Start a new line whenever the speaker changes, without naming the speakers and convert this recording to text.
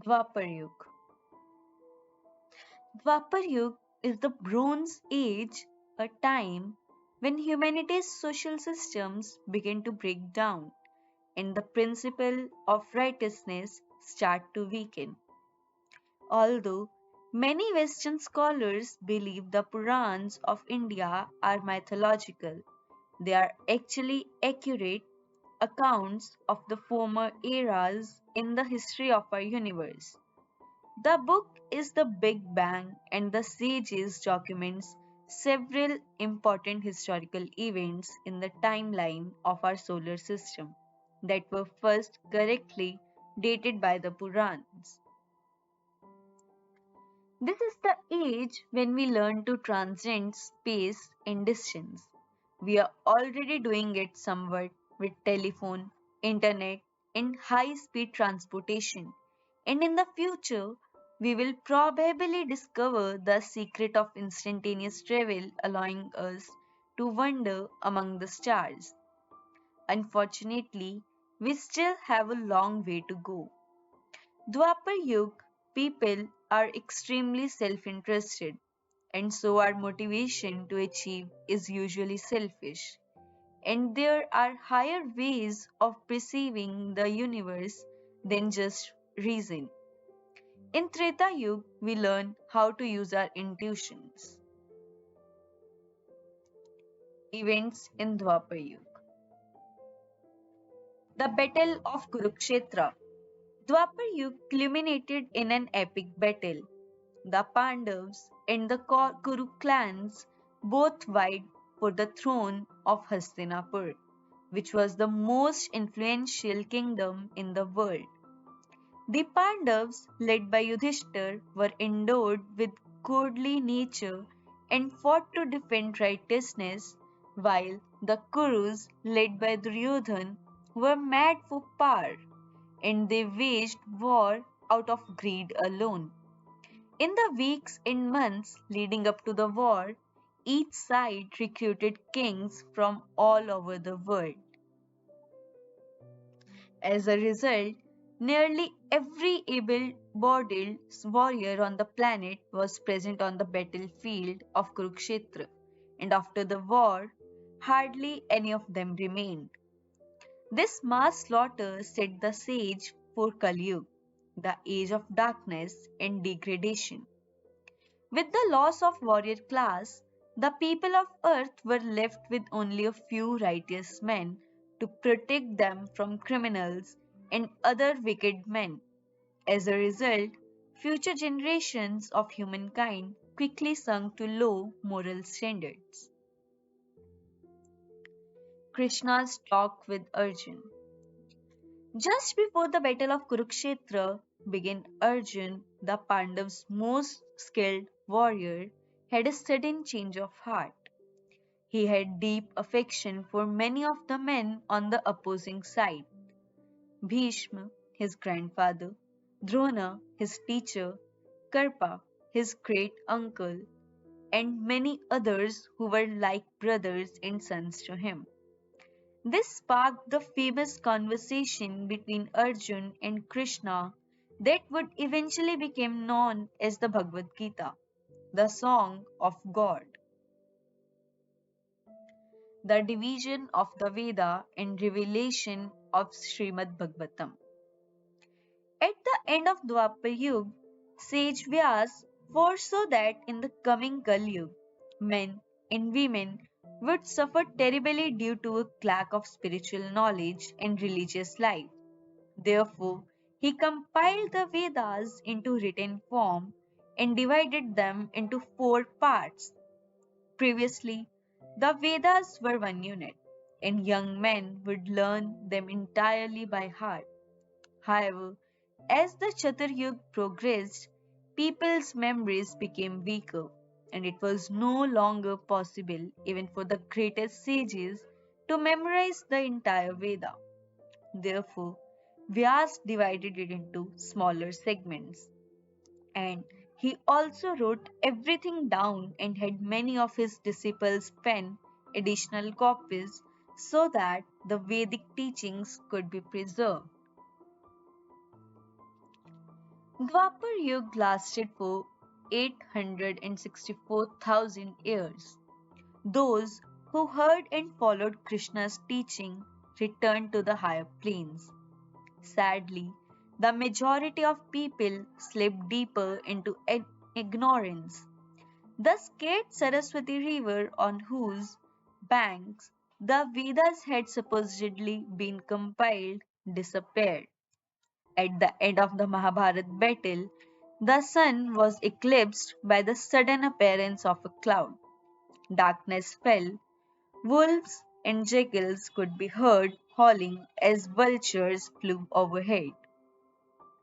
Dvapar Yuga. Dvapar Yuga is the Bronze Age, a time when humanity's social systems begin to break down and the principle of righteousness start to weaken. Although many Western scholars believe the Purans of India are mythological, they are actually accurate accounts of the former eras in the history of our universe. The book is the Big Bang, and the sages documents several important historical events in the timeline of our solar system that were first correctly dated by the Purans. This is the age when we learn to transcend space and distance. We are already doing it somewhat with telephone, internet, and high speed transportation. And in the future, we will probably discover the secret of instantaneous travel, allowing us to wander among the stars. Unfortunately, we still have a long way to go. Dwapar Yuga people are extremely self interested, and so our motivation to achieve is usually selfish. And there are higher ways of perceiving the universe than just reason. In Treta Yuga, we learn how to use our intuitions. Events in Dwapar Yuga. The Battle of Kurukshetra. Dwapar Yuga culminated in an epic battle. The Pandavas and the Kuru clans both vied for the throne of Hastinapur, which was the most influential kingdom in the world. The Pandavas, led by Yudhishthir, were endowed with godly nature and fought to defend righteousness, while the Kurus, led by Duryodhan, were mad for power, and they waged war out of greed alone. In the weeks and months leading up to the war, each side recruited kings from all over the world. As a result, nearly every able-bodied warrior on the planet was present on the battlefield of Kurukshetra, and after the war, hardly any of them remained. This mass slaughter set the stage for Kali Yuga, the age of darkness and degradation. With the loss of warrior class, the people of Earth were left with only a few righteous men to protect them from criminals and other wicked men. As a result, future generations of humankind quickly sunk to low moral standards. Krishna's talk with Arjun. Just before the battle of Kurukshetra began, Arjun, the Pandav's most skilled warrior, had a sudden change of heart. He had deep affection for many of the men on the opposing side. Bhishma, his grandfather, Drona, his teacher, Karpa, his great uncle, and many others who were like brothers and sons to him. This sparked the famous conversation between Arjun and Krishna that would eventually become known as the Bhagavad Gita, the Song of God. The division of the Veda and revelation of Srimad Bhagavatam. At the end of Dwapar Yuga, sage Vyas foresaw that in the coming Kali Yuga, men and women would suffer terribly due to a lack of spiritual knowledge and religious life. Therefore, he compiled the Vedas into written form and divided them into four parts. Previously, the Vedas were one unit, and young men would learn them entirely by heart. However, as the Chatur progressed, people's memories became weaker, and it was no longer possible even for the greatest sages to memorize the entire Veda. Therefore, Vyas divided it into smaller segments, and he also wrote everything down and had many of his disciples pen additional copies so that the Vedic teachings could be preserved. Dvapar Yuga lasted for 864,000 years. Those who heard and followed Krishna's teaching returned to the higher planes. Sadly, the majority of people slipped deeper into ignorance. The scared Saraswati River, on whose banks the Vedas had supposedly been compiled, disappeared. At the end of the Mahabharata battle, the sun was eclipsed by the sudden appearance of a cloud. Darkness fell. Wolves and jackals could be heard howling as vultures flew overhead.